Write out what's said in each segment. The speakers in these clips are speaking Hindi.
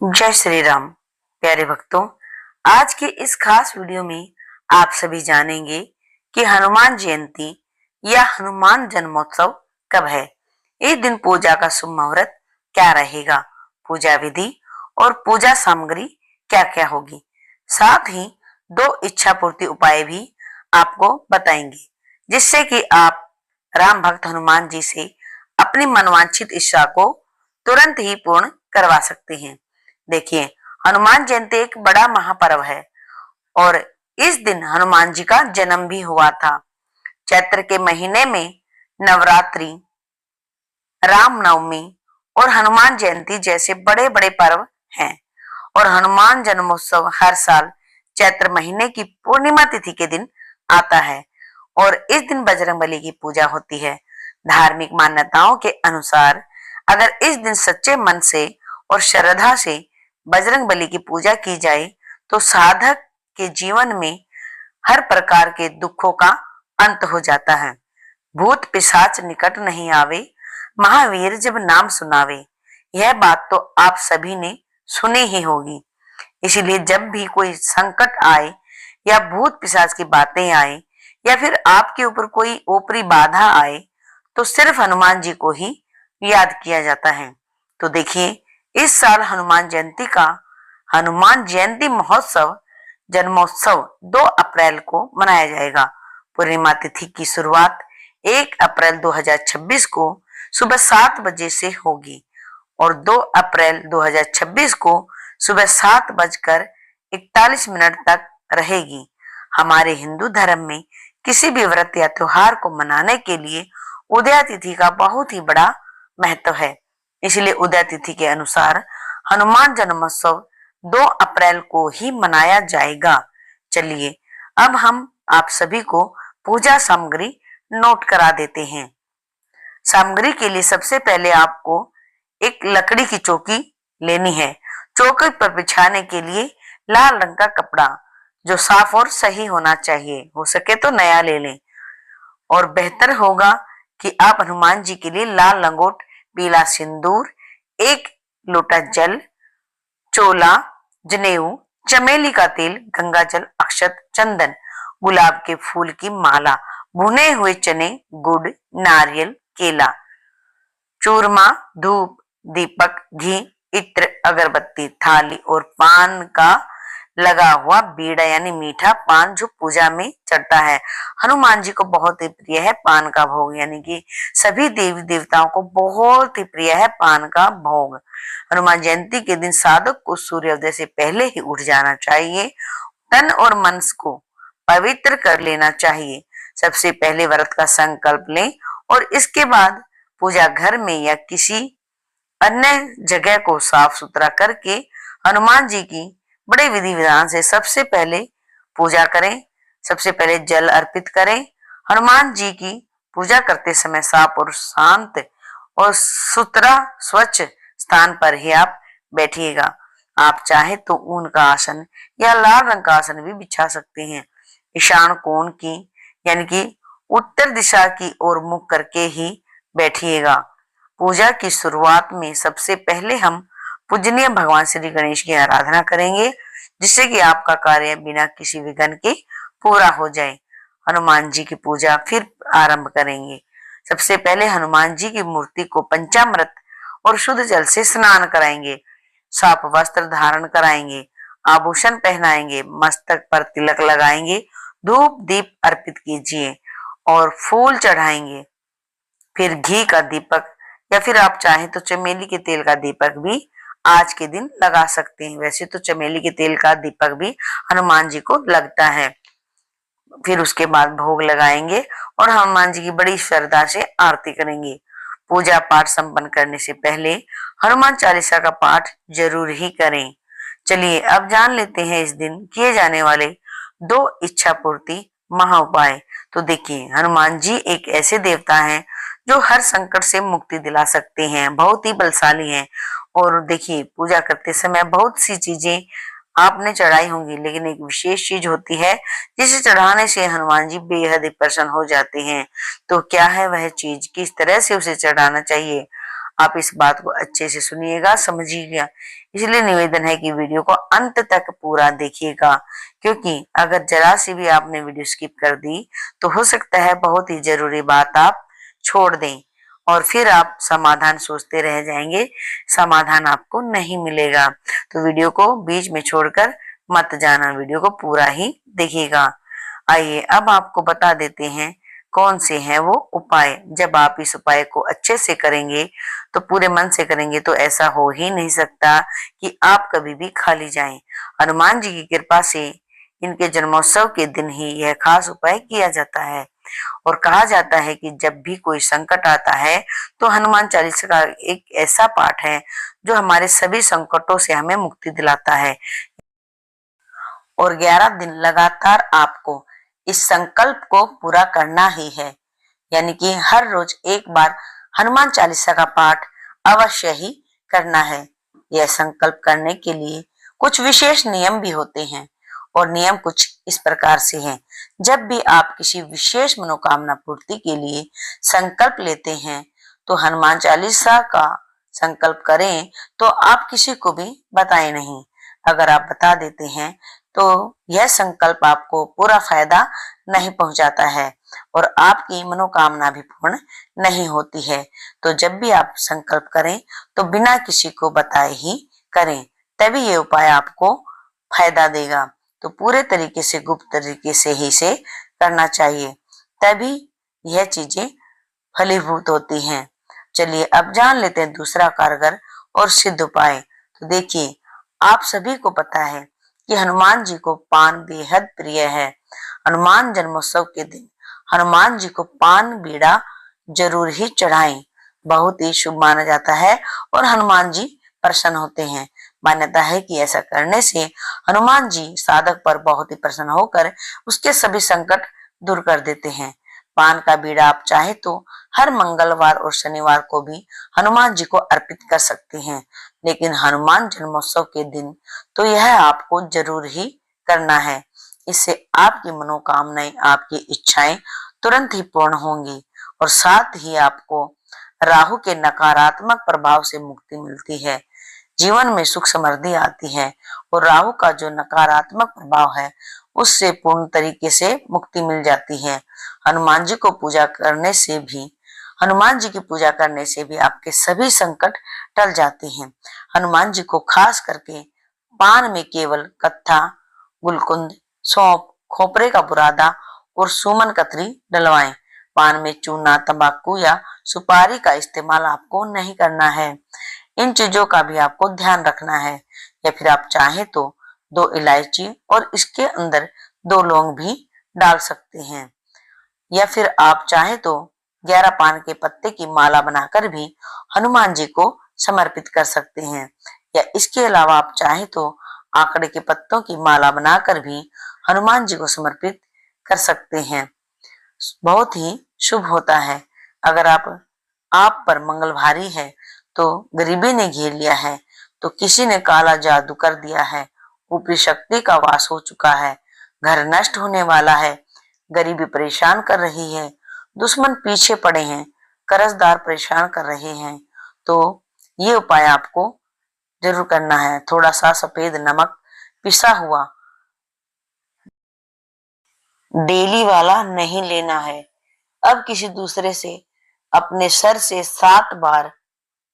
जय श्री राम। प्यारे भक्तों, आज के इस खास वीडियो में आप सभी जानेंगे कि हनुमान जयंती या हनुमान जन्मोत्सव कब है। इस दिन पूजा का शुभ मुहूर्त क्या रहेगा, पूजा विधि और पूजा सामग्री क्या क्या होगी। साथ ही 2 इच्छा पूर्ति उपाय भी आपको बताएंगे, जिससे कि आप राम भक्त हनुमान जी से अपनी मनवांछित इच्छा को तुरंत ही पूर्ण करवा सकते हैं। देखिए, हनुमान जयंती एक बड़ा महापर्व है और इस दिन हनुमान जी का जन्म भी हुआ था। चैत्र के महीने में नवरात्रि, रामनवमी और हनुमान जयंती जैसे बड़े बड़े पर्व हैं और हनुमान जन्मोत्सव हर साल चैत्र महीने की पूर्णिमा तिथि के दिन आता है और इस दिन बजरंगबली की पूजा होती है। धार्मिक मान्यताओं के अनुसार अगर इस दिन सच्चे मन से और श्रद्धा से बजरंगबली की पूजा की जाए तो साधक के जीवन में हर प्रकार के दुखों का अंत हो जाता है। भूत पिशाच निकट नहीं आवे, महावीर जब नाम सुनावे। यह बात तो आप सभी ने सुनी ही होगी। इसीलिए जब भी कोई संकट आए या भूत पिशाच की बातें आए या फिर आपके ऊपर कोई ऊपरी बाधा आए तो सिर्फ हनुमान जी को ही याद किया जाता है। तो देखिए, इस साल हनुमान जयंती महोत्सव जन्मोत्सव 2 अप्रैल को मनाया जाएगा। पूर्णिमा तिथि की शुरुआत 1 अप्रैल 2026 को सुबह 7 बजे से होगी और 2 अप्रैल 2026 को सुबह 7:41 तक रहेगी। हमारे हिंदू धर्म में किसी भी व्रत या त्योहार को मनाने के लिए उदया तिथि का बहुत ही बड़ा महत्व है। इसलिए उदय तिथि के अनुसार हनुमान जन्मोत्सव 2 अप्रैल को ही मनाया जाएगा। चलिए, अब हम आप सभी को पूजा सामग्री नोट करा देते हैं। सामग्री के लिए सबसे पहले आपको एक लकड़ी की चौकी लेनी है। चौकी पर बिछाने के लिए लाल रंग का कपड़ा जो साफ और सही होना चाहिए, हो सके तो नया ले लें और बेहतर होगा कि आप हनुमान जी के लिए लाल लंगोट, पीला सिंदूर, 1 लोटा जल, चोला, जनेऊ, चमेली का तेल, गंगा जल, अक्षत, चंदन, गुलाब के फूल की माला, भुने हुए चने, गुड़, नारियल, केला, चूरमा, धूप, दीपक, घी, इत्र, अगरबत्ती, थाली और पान का लगा हुआ बीड़ा यानी मीठा पान जो पूजा में चढ़ता है। हनुमान जी को बहुत ही प्रिय है पान का भोग, यानी कि सभी देवी देवताओं को बहुत ही प्रिय है पान का भोग। हनुमान जयंती के दिन साधक को सूर्योदय से पहले ही उठ जाना चाहिए। तन और मन को पवित्र कर लेना चाहिए। सबसे पहले व्रत का संकल्प लें और इसके बाद पूजा घर में या किसी अन्य जगह को साफ सुथरा करके हनुमान जी की बड़े विधि विधान से सबसे पहले पूजा करें। सबसे पहले जल अर्पित करें। हनुमान जी की पूजा करते समय साफ और शांत और सुथरा स्वच्छ स्थान पर ही आप बैठिएगा। आप चाहे तो ऊन का आसन या लाल रंग का आसन भी बिछा सकते हैं। ईशान कोण की यानी कि उत्तर दिशा की ओर मुख करके ही बैठिएगा। पूजा की शुरुआत में सबसे पहले हम पूजनीय भगवान श्री गणेश की आराधना करेंगे, जिससे कि आपका कार्य बिना किसी विघ्न के पूरा हो जाए। हनुमान जी की पूजा फिर आरंभ करेंगे। सबसे पहले हनुमान जी की मूर्ति को पंचामृत और शुद्ध जल से स्नान कराएंगे। साफ वस्त्र धारण कराएंगे, आभूषण पहनाएंगे, मस्तक पर तिलक लगाएंगे, धूप दीप अर्पित कीजिए और फूल चढ़ाएंगे। फिर घी का दीपक या फिर आप चाहें तो चमेली के तेल का दीपक भी आज के दिन लगा सकते हैं। वैसे तो चमेली के तेल का दीपक भी हनुमान जी को लगता है। फिर उसके बाद भोग लगाएंगे और हनुमान जी की बड़ी श्रद्धा से आरती करेंगे। पूजा पाठ संपन्न करने से पहले हनुमान चालीसा का पाठ जरूर ही करें। चलिए, अब जान लेते हैं इस दिन किए जाने वाले 2 इच्छा पूर्ति महा उपाय। तो देखिए, हनुमान जी एक ऐसे देवता हैं जो हर संकट से मुक्ति दिला सकते हैं, बहुत ही बलशाली हैं। और देखिए, पूजा करते समय बहुत सी चीजें आपने चढ़ाई होंगी, लेकिन एक विशेष चीज होती है जिसे चढ़ाने से हनुमान जी बेहद प्रसन्न हो जाते हैं। तो क्या है वह चीज, किस तरह से उसे चढ़ाना चाहिए, आप इस बात को अच्छे से सुनिएगा, समझिएगा। इसलिए निवेदन है कि वीडियो को अंत तक पूरा देखिएगा, क्योंकि अगर जरा सी भी आपने वीडियो स्किप कर दी तो हो सकता है बहुत ही जरूरी बात आप छोड़ दें और फिर आप समाधान सोचते रह जाएंगे, समाधान आपको नहीं मिलेगा। तो वीडियो को बीच में छोड़कर मत जाना, वीडियो को पूरा ही देखिएगा। आइए अब आपको बता देते हैं कौन से हैं वो उपाय। जब आप इस उपाय को अच्छे से करेंगे, तो पूरे मन से करेंगे, तो ऐसा हो ही नहीं सकता कि आप कभी भी खाली जाएं। हनुमान जी की कृपा से इनके जन्मोत्सव के दिन ही यह खास उपाय किया जाता है। और कहा जाता है कि जब भी कोई संकट आता है तो हनुमान चालीसा का एक ऐसा पाठ है जो हमारे सभी संकटों से हमें मुक्ति दिलाता है। और 11 दिन लगातार आपको इस संकल्प को पूरा करना ही है, यानी कि हर रोज एक बार हनुमान चालीसा का पाठ अवश्य ही करना है। यह संकल्प करने के लिए कुछ विशेष नियम भी होते हैं और नियम कुछ इस प्रकार से हैं। जब भी आप किसी विशेष मनोकामना पूर्ति के लिए संकल्प लेते हैं तो हनुमान चालीसा का संकल्प करें, तो आप किसी को भी बताएं नहीं। अगर आप बता देते हैं तो यह संकल्प आपको पूरा फायदा नहीं पहुंचाता है और आपकी मनोकामना भी पूर्ण नहीं होती है। तो जब भी आप संकल्प करें तो बिना किसी को बताए ही करें, तभी ये उपाय आपको फायदा देगा। तो पूरे तरीके से गुप्त तरीके से ही से करना चाहिए, तभी यह चीजें फलीभूत होती हैं। चलिए अब जान लेते हैं दूसरा कारगर और सिद्ध उपाय। तो देखिए, आप सभी को पता है कि हनुमान जी को पान बेहद प्रिय है। हनुमान जन्मोत्सव के दिन हनुमान जी को पान बीड़ा जरूर ही चढ़ाएं, बहुत ही शुभ माना जाता है और हनुमान जी प्रसन्न होते हैं। मान्यता है कि ऐसा करने से हनुमान जी साधक पर बहुत ही प्रसन्न होकर उसके सभी संकट दूर कर देते हैं। पान का बीड़ा आप चाहे तो हर मंगलवार और शनिवार को भी हनुमान जी को अर्पित कर सकते हैं, लेकिन हनुमान जन्मोत्सव के दिन तो यह आपको जरूर ही करना है। इससे आपकी मनोकामनाएं, आपकी इच्छाएं तुरंत ही पूर्ण होंगी और साथ ही आपको राहु के नकारात्मक प्रभाव से मुक्ति मिलती है। जीवन में सुख समृद्धि आती है और राहु का जो नकारात्मक प्रभाव है उससे पूर्ण तरीके से मुक्ति मिल जाती है। हनुमान जी की पूजा करने से भी आपके सभी संकट टल जाते हैं। हनुमान जी को खास करके पान में केवल कत्था, गुलकुंद, सौंफ, खोपरे का बुरादा और सुमन कतरी डलवाएं। पान में चूना, तंबाकू या सुपारी का इस्तेमाल आपको नहीं करना है। इन चीजों का भी आपको ध्यान रखना है। या फिर आप चाहें तो 2 इलायची और इसके अंदर 2 लौंग भी डाल सकते हैं। या फिर आप चाहें तो 11 पान के पत्ते की माला बनाकर भी हनुमान जी को समर्पित कर सकते हैं। या इसके अलावा आप चाहें तो आंकड़े के पत्तों की माला बनाकर भी हनुमान जी को समर्पित कर सकते हैं। बहुत ही शुभ होता है। अगर आप पर मंगल भारी है, तो गरीबी ने घेर लिया है, तो किसी ने काला जादू कर दिया है, ऊपरी शक्ति का वास हो चुका है, घर नष्ट होने वाला है, गरीबी परेशान कर रही है, दुश्मन पीछे पड़े हैं, कर्जदार परेशान कर रहे हैं, तो ये उपाय आपको जरूर करना है। थोड़ा सा सफेद नमक पिसा हुआ डेली वाला नहीं लेना है। अब किसी दूसरे से अपने सर से 7 बार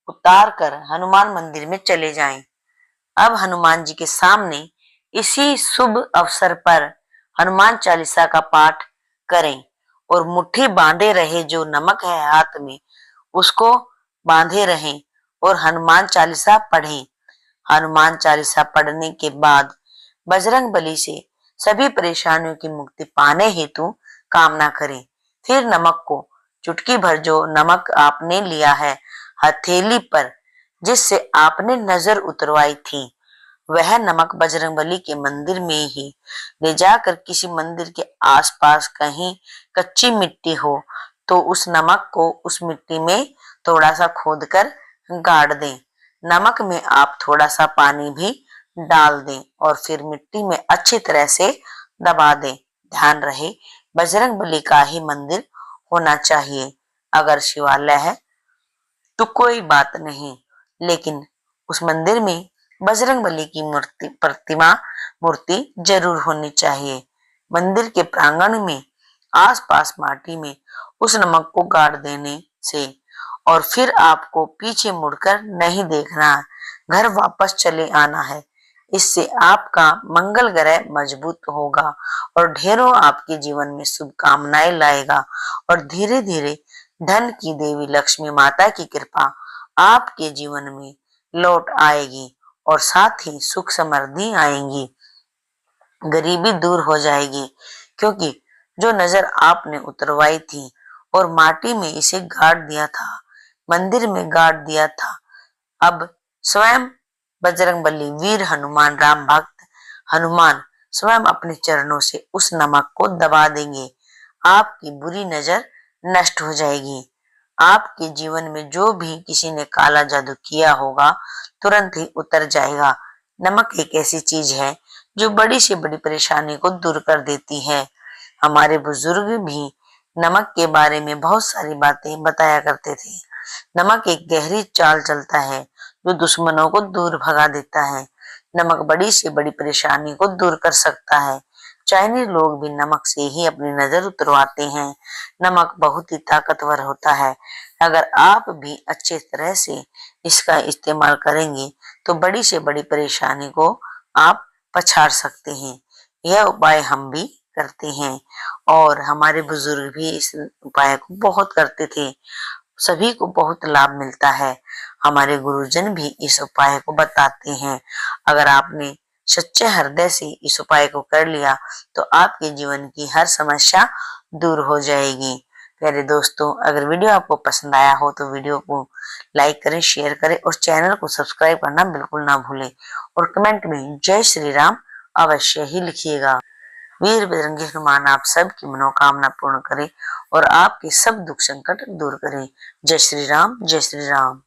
उतार कर हनुमान मंदिर में चले जाएं। अब हनुमान जी के सामने इसी शुभ अवसर पर हनुमान चालीसा का पाठ करें और मुट्ठी बांधे रहे जो नमक है हाथ में उसको बांधे रहें और हनुमान चालीसा पढ़ें। हनुमान चालीसा पढ़ने के बाद बजरंग बली से सभी परेशानियों की मुक्ति पाने हेतु कामना करें। फिर नमक को चुटकी भर, जो नमक आपने लिया है हथेली पर जिससे आपने नजर उतरवाई थी, वह नमक बजरंगबली के मंदिर में ही ले जाकर किसी मंदिर के आसपास कहीं कच्ची मिट्टी हो तो उस नमक को उस मिट्टी में थोड़ा सा खोदकर गाड़ दें। नमक में आप थोड़ा सा पानी भी डाल दें और फिर मिट्टी में अच्छी तरह से दबा दें। ध्यान रहे बजरंगबली का ही मंदिर होना चाहिए। अगर शिवालय है तो कोई बात नहीं, लेकिन उस मंदिर में बजरंगबली की मूर्ति जरूर होनी चाहिए। मंदिर के प्रांगण में आसपास माटी में उस नमक को गाड़ देने से और फिर आपको पीछे मुड़कर नहीं देखना, घर वापस चले आना है। इससे आपका मंगल ग्रह मजबूत होगा और ढेरों आपके जीवन में शुभकामनाएं लाएगा और धीरे धीरे धन की देवी लक्ष्मी माता की कृपा आपके जीवन में लौट आएगी और साथ ही सुख समृद्धि आएंगी, गरीबी दूर हो जाएगी। क्योंकि जो नजर आपने उतरवाई थी और माटी में इसे गाड़ दिया था, मंदिर में गाड़ दिया था, अब स्वयं बजरंगबली वीर हनुमान राम भक्त हनुमान स्वयं अपने चरणों से उस नमक को दबा देंगे। आपकी बुरी नजर नष्ट हो जाएगी। आपके जीवन में जो भी किसी ने काला जादू किया होगा तुरंत ही उतर जाएगा। नमक एक ऐसी चीज है जो बड़ी से बड़ी परेशानी को दूर कर देती है। हमारे बुजुर्ग भी नमक के बारे में बहुत सारी बातें बताया करते थे। नमक एक गहरी चाल चलता है जो दुश्मनों को दूर भगा देता है। नमक बड़ी से बड़ी परेशानी को दूर कर सकता है। चाइनीज लोग भी नमक से ही अपनी नजर उतरवाते हैं। नमक बहुत ही ताकतवर होता है। अगर आप भी अच्छे तरह से इसका इस्तेमाल करेंगे तो बड़ी से बड़ी परेशानी को आप पछाड़ सकते हैं। यह उपाय हम भी करते हैं और हमारे बुजुर्ग भी इस उपाय को बहुत करते थे। सभी को बहुत लाभ मिलता है। हमारे गुरुजन भी इस उपाय को बताते हैं। अगर आपने सच्चे हृदय से इस उपाय को कर लिया तो आपके जीवन की हर समस्या दूर हो जाएगी। प्यारे दोस्तों, अगर वीडियो आपको पसंद आया हो तो वीडियो को लाइक करें, शेयर करें और चैनल को सब्सक्राइब करना बिल्कुल ना भूलें और कमेंट में जय श्री राम अवश्य ही लिखिएगा। वीर बजरंगी हनुमान आप सबकी मनोकामना पूर्ण करे और आपके सब दुख संकट दूर करे। जय श्री राम, जय श्री राम।